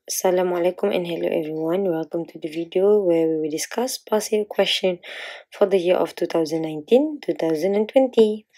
Assalamualaikum and hello everyone. Welcome to the video where we will discuss past year question for the year of 2019-2020.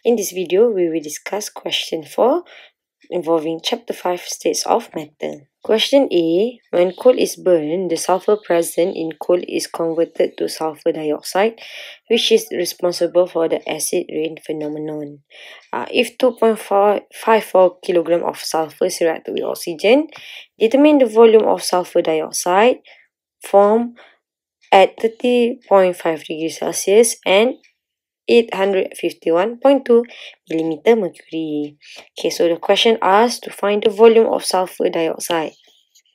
In this video, we will discuss question 4 involving chapter 5 states of matter. Question A. When coal is burned, the sulfur present in coal is converted to sulfur dioxide, which is responsible for the acid rain phenomenon. If 2.54 kg of sulfur is reacted with oxygen, determine the volume of sulfur dioxide formed at 30.5 degrees Celsius and 851.2 millimeter mercury. Okay, so the question asks to find the volume of sulfur dioxide.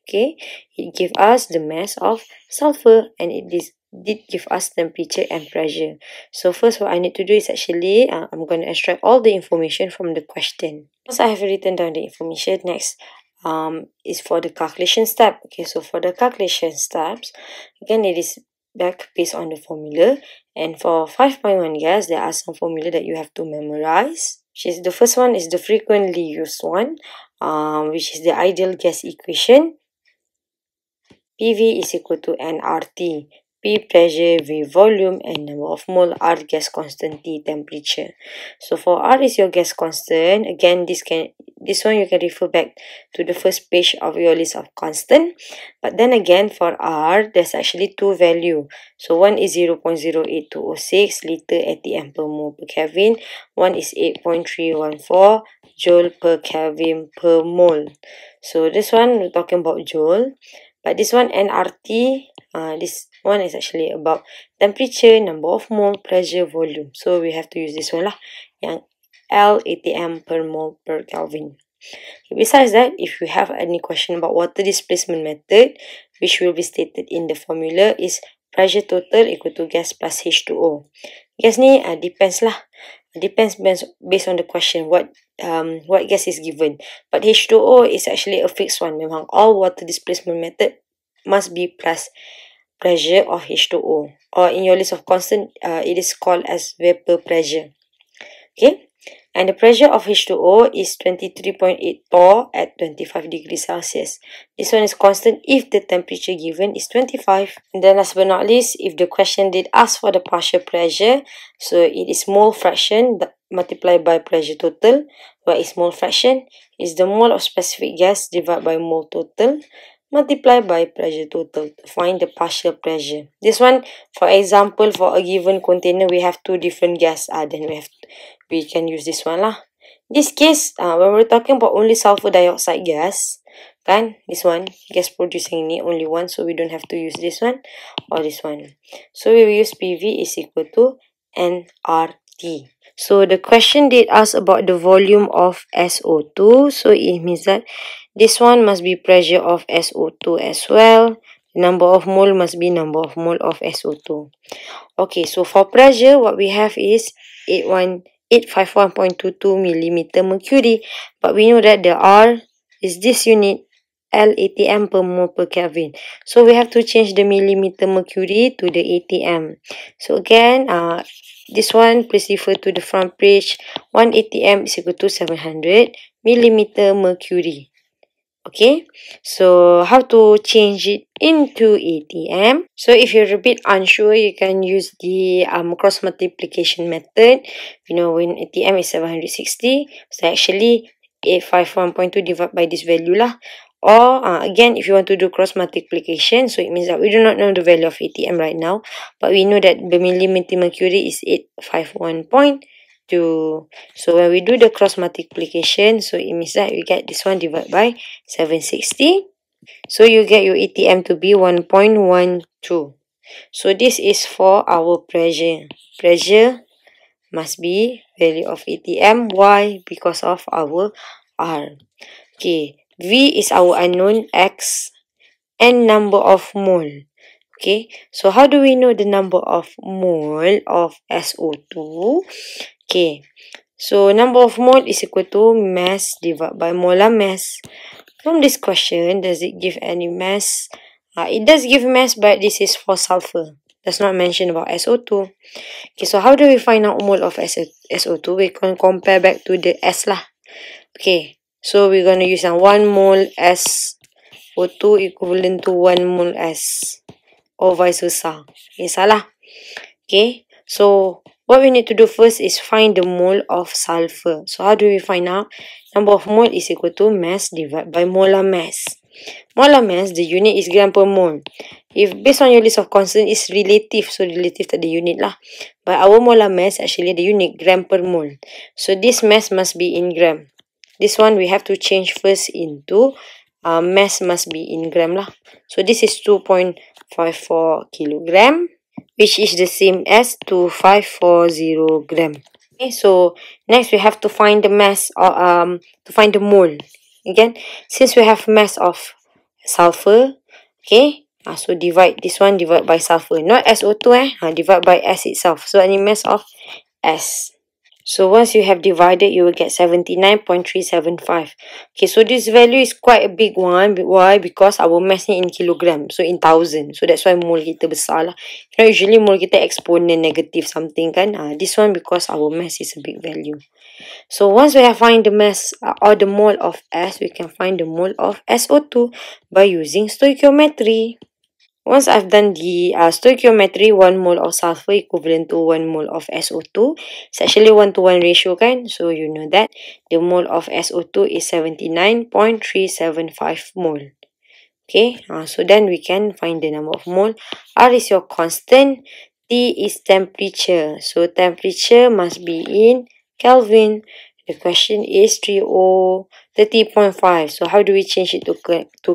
Okay, it gives us the mass of sulfur and it did give us temperature and pressure. So first what I need to do is actually, I'm going to extract all the information from the question. Once I have written down the information, next is for the calculation step. Okay, so for the calculation steps, again it is back based on the formula, and for 5.1 gas there are some formula that you have to memorize, which is the first one is the frequently used one, which is the ideal gas equation. PV is equal to nRT. P pressure, V volume, and number of mole, R gas constant, T temperature. So for R is your gas constant. Again, this one you can refer back to the first page of your list of constant. But then again, for R, there's actually two value. So one is 0.08206 liter atm per mole per Kelvin. One is 8.314 joule per Kelvin per mole. So this one we're talking about joule. But this one nRT, this one is actually about temperature, number of mole, pressure, volume. So we have to use this one lah, yang L atm per mole per Kelvin. Besides that, if you have any question about water displacement method, which will be stated in the formula, is pressure total equal to gas plus H2O. Gas ni depends lah. Depends based on the question what gas is given. But H2O is actually a fixed one. Memang all water displacement method must be plus pressure of H2O. Or in your list of constant, it is called as vapor pressure. Okay. And the pressure of H2O is 23.8 torr at 25 degrees Celsius. This one is constant if the temperature given is 25. And then last but not least, if the question did ask for the partial pressure, so it is mole fraction multiplied by pressure total. What is mole fraction? Is the mole of specific gas divided by mole total multiplied by pressure total to find the partial pressure. This one, for example, for a given container, we have two different gas. Then we can use this one lah. This case, when we're talking about only sulfur dioxide gas, kan, this one, gas producing ini only one, so we don't have to use this one or this one. So we will use PV is equal to nRT. So the question did ask about the volume of SO2, so it means that this one must be pressure of SO2 as well. Number of mole must be number of mole of SO2. Okay, so for pressure, what we have is 851.22 millimeter mercury. But we know that the R is this unit, L atm per mole per Kelvin. So we have to change the millimeter mercury to the atm. So again, this one, please refer to the front page. 1 atm is equal to 700 millimeter mercury. Okay, so how to change it into ATM? So if you're a bit unsure, you can use the cross multiplication method. You know, when ATM is 760, so actually 851.2 divided by this value lah. Or again, if you want to do cross multiplication, so it means that we do not know the value of ATM right now, but we know that the millimeter mercury is 851.2. So when we do the cross multiplication, so it means that we get this one divided by 760. So you get your ATM to be 1.12. So this is for our pressure. Pressure must be value of ATM. Why? Because of our R. Okay. V is our unknown, X, and number of mole. Okay, so how do we know the number of mole of SO2? Okay, so number of mole is equal to mass divided by molar mass. From this question, does it give any mass? It does give mass, but this is for sulfur. Does not mention about SO2. Okay, so how do we find out mole of SO2? We can compare back to the S lah. Okay, so we're going to use 1 mole O2 equivalent to 1 mole S, or vice versa. Okay, salah. Okay, so what we need to do first is find the mole of sulfur. So how do we find out? Number of mole is equal to mass divided by molar mass. Molar mass, the unit is gram per mole. If based on your list of constant, is relative, so relative to the unit lah. But our molar mass, actually the unit gram per mole. So this mass must be in gram. This one we have to change first into mass must be in gram lah. So this is 2.54 kilogram, which is the same as 2540 gram. Okay, so next we have to find the mass, or to find the mole. Again, since we have mass of sulfur, okay, so divide this one, divide by sulfur, not SO2 divide by S itself. So any mass of S. So once you have divided, you will get 79.375. Okay, so this value is quite a big one. Why? Because our mass ni in kilogram, so in thousand. So that's why mole kita besar lah. You know, usually mole kita exponent negative something kan. This one because our mass is a big value. So once we have find the mass or the mole of S, we can find the mole of SO2 by using stoichiometry. Once I've done the stoichiometry, 1 mole of sulfur equivalent to 1 mole of SO2. It's actually 1-to-1 ratio kan. So you know that the mole of SO2 is 79.375 mole. Okay, so then we can find the number of mole. R is your constant. T is temperature. So temperature must be in Kelvin. The question is 30.5. So how do we change it to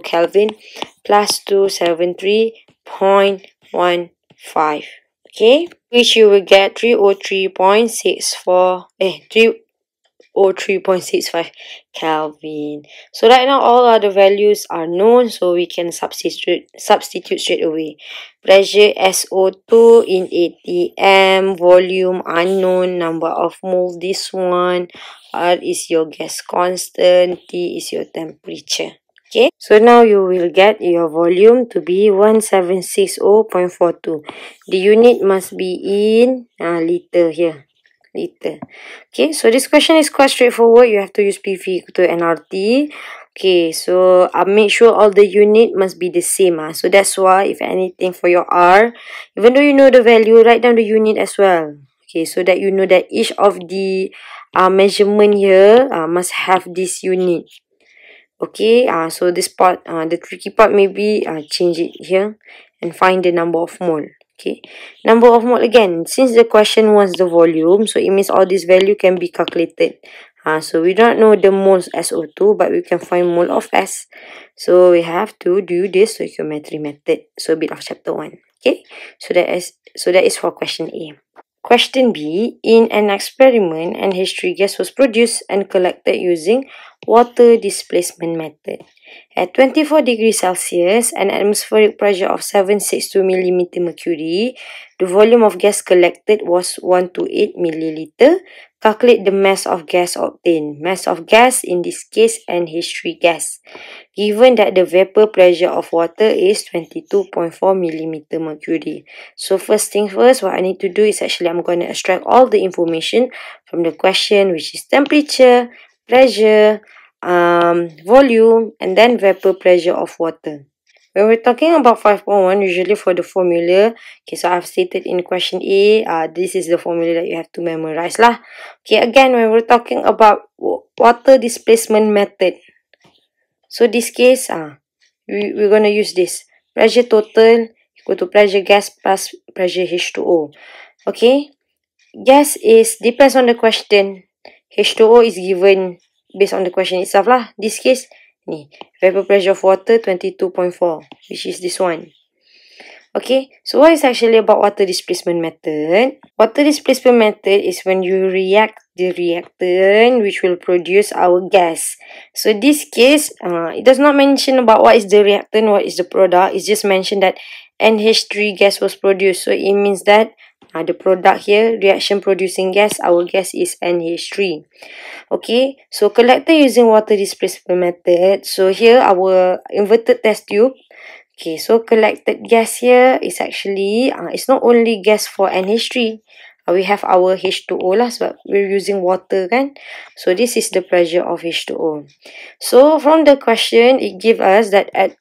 Kelvin? Plus 273.15. Okay, which you will get 303.65 Kelvin. So right now all other values are known, so we can substitute straight away. Pressure SO2 in atm, volume unknown, number of moles this one, R is your gas constant, T is your temperature. Okay, so now you will get your volume to be 1760.42. The unit must be in liter here. Liter. Okay, so this question is quite straightforward. You have to use PV equal to nRT. Okay, so make sure all the unit must be the same. So that's why if anything for your R, even though you know the value, write down the unit as well. Okay, so that you know that each of the measurement here must have this unit. Okay, so this part, the tricky part maybe change it here and find the number of mole. Okay, number of mole again, since the question wants the volume, so it means all this value can be calculated. So we don't know the moles SO2, but we can find mole of S. So we have to do this stoichiometry method. So a bit of chapter 1. Okay, so that is for question A. Question B, in an experiment, NH3 gas was produced and collected using water displacement method. At 24 degrees Celsius, an atmospheric pressure of 762 mm mercury, the volume of gas collected was 128 milliliter. Calculate the mass of gas obtained. Mass of gas, in this case, NH3 gas. Given that the vapor pressure of water is 22.4 mm mercury. So first thing first, what I need to do is actually I'm going to extract all the information from the question, which is temperature, pressure, volume, and then vapor pressure of water. When we're talking about 5.1, usually for the formula, okay, so I've stated in question A, this is the formula that you have to memorize lah. Okay, again, when we're talking about water displacement method, so this case, we're going to use this. Pressure total equal to pressure gas plus pressure H2O. Okay, gas is, depends on the question. H2O is given based on the question itself lah. This case, ni, vapor pressure of water 22.4, which is this one. Okay, so what is actually about water displacement method? Water displacement method is when you react the reactant which will produce our gas. So this case, it does not mention about what is the reactant, what is the product. It's just mentioned that NH3 gas was produced. So it means that the product here, reaction producing gas, our gas is NH3. Okay, so collected using water displacement method. So here our inverted test tube. Okay, so collected gas here is actually, it's not only gas for NH3. we have our H2O lah, sebab we're using water kan. So this is the pressure of H2O. So from the question, it gives us that at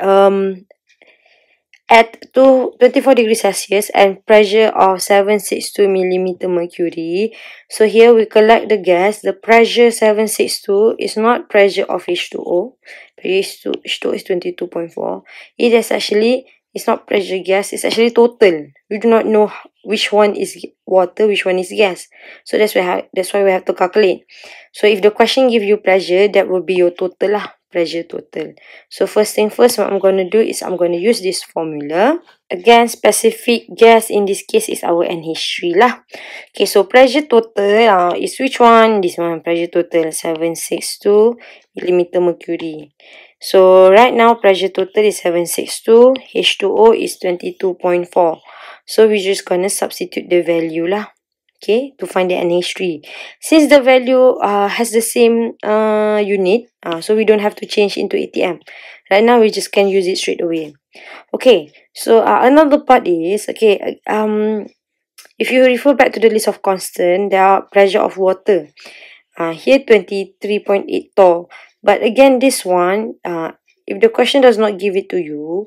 24 degrees Celsius and pressure of 762 millimeter mercury. So here we collect the gas. The pressure 762 is not pressure of H2O. H2O is 22.4. It is actually, it's not pressure gas, it's actually total. We do not know which one is water, which one is gas. So that's why we have to calculate. So if the question give you pressure, that will be your total lah. Pressure total. So first thing first, what I'm going to do is I'm going to use this formula. Again, specific gas in this case is our NH3 lah. Okay, so pressure total is which one? This one, pressure total 762 millimeter mercury. So right now pressure total is 762, H2O is 22.4. So we're just going to substitute the value lah. Okay, to find the NH3. Since the value has the same unit, so we don't have to change into ATM. Right now, we just can use it straight away. Okay, so another part is, okay, if you refer back to the list of constant, there are pressure of water. Here, 23.8 torr. But again, this one, if the question does not give it to you,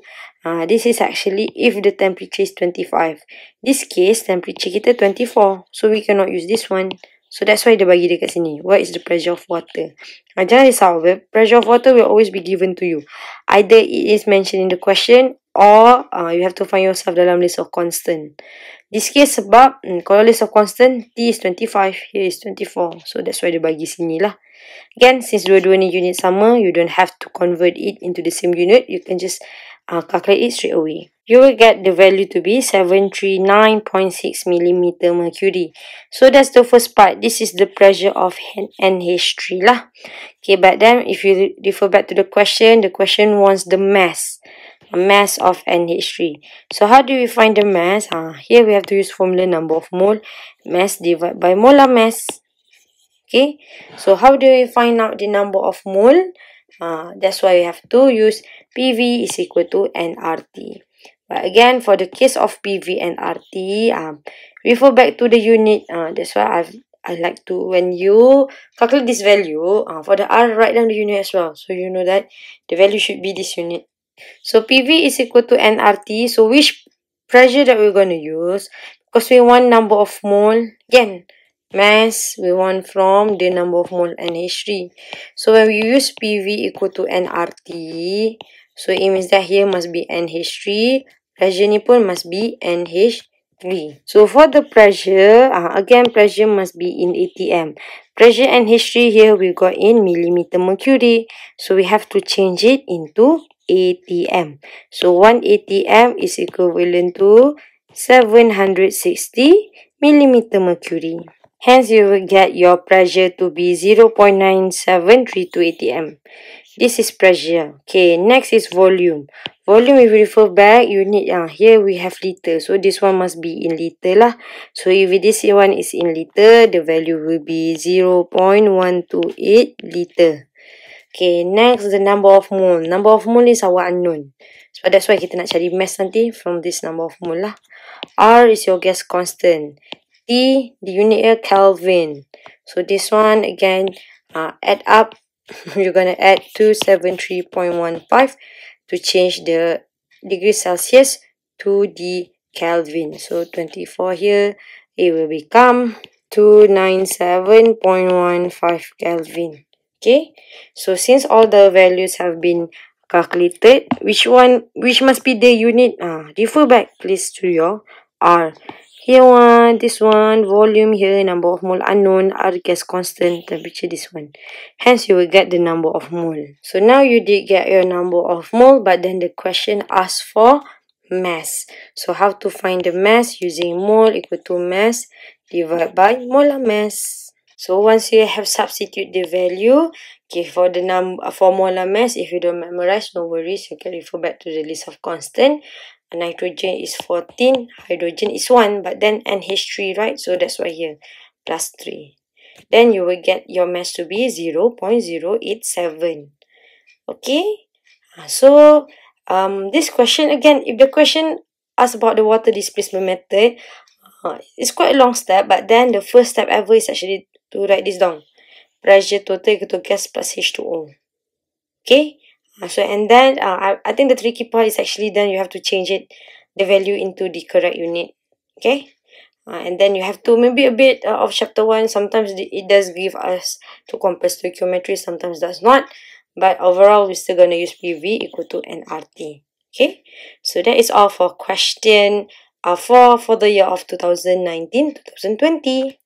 this is actually if the temperature is 25. This case, temperature kita 24. So, we cannot use this one. So, that's why dia bagi dekat sini. What is the pressure of water? Jangan risau. The pressure of water will always be given to you. Either it is mentioned in the question or you have to find yourself dalam list of constant. This case sebab kalau list of constant, T is 25, here is 24. So, that's why dia bagi sini lah. Again, since dua-dua ni unit sama, you don't have to convert it into the same unit. You can just calculate it straight away. You will get the value to be 739.6 millimeter mercury. So that's the first part. This is the pressure of NH3 lah. Okay, but then if you refer back to the question wants the mass. Mass of NH3. So how do we find the mass? Here we have to use formula number of mole. Mass divided by molar mass. Okay, so how do we find out the number of mole? That's why we have to use PV is equal to nRT. But again, for the case of PV and RT, refer back to the unit. That's why I like to, when you calculate this value, for the R, write down the unit as well. So you know that the value should be this unit. So PV is equal to nRT. So which pressure that we're going to use? Because we want number of mole. Again, mass we want from the number of mole NH3. So when we use PV equal to nRT, so it means that here must be NH3. Pressure ni pun must be NH3. So for the pressure, again pressure must be in ATM. Pressure NH3 here we got in millimeter mercury. So we have to change it into ATM. So 1 ATM is equivalent to 760 millimeter mercury. Hence, you will get your pressure to be 0.9732 ATM. This is pressure. Okay, next is volume. Volume, if you refer back, you need, here we have liter. So, this one must be in liter lah. So, if this one is in liter, the value will be 0.128 liter. Okay, next, the number of mole. Number of mole is our unknown. So, that's why kita nak cari mass nanti from this number of mole lah. R is your gas constant. T, the unit here, Kelvin. So, this one, again, add up. You're going to add 273.15 to change the degree Celsius to the Kelvin. So, 24 here, it will become 297.15 Kelvin. Okay, so since all the values have been calculated, which must be the unit? Refer back please to your R. Here one, this one, volume here, number of mole unknown, R gas constant, temperature this one. Hence you will get the number of mole. So now you did get your number of mole, but then the question asks for mass. So how to find the mass? Using mole equal to mass divided by molar mass. So once you have substitute the value, okay, for the for molar mass, if you don't memorize, no worries, you can refer back to the list of constant. Nitrogen is 14, hydrogen is 1, but then NH3, right? So that's why here, plus 3. Then you will get your mass to be 0.087. Okay? So, this question, again, if the question asks about the water displacement method, It's quite a long step, but then the first step ever is actually to write this down. Pressure total equal to gas plus H2O. Okay? So, and then I think the tricky part is actually then you have to change it, the value into the correct unit. Okay? And then you have to maybe a bit of chapter 1. Sometimes it does give us to compare stoichiometry, sometimes does not. But overall, we're still going to use PV equal to nRT. Okay? So that is all for question 4 for the year of 2019-2020.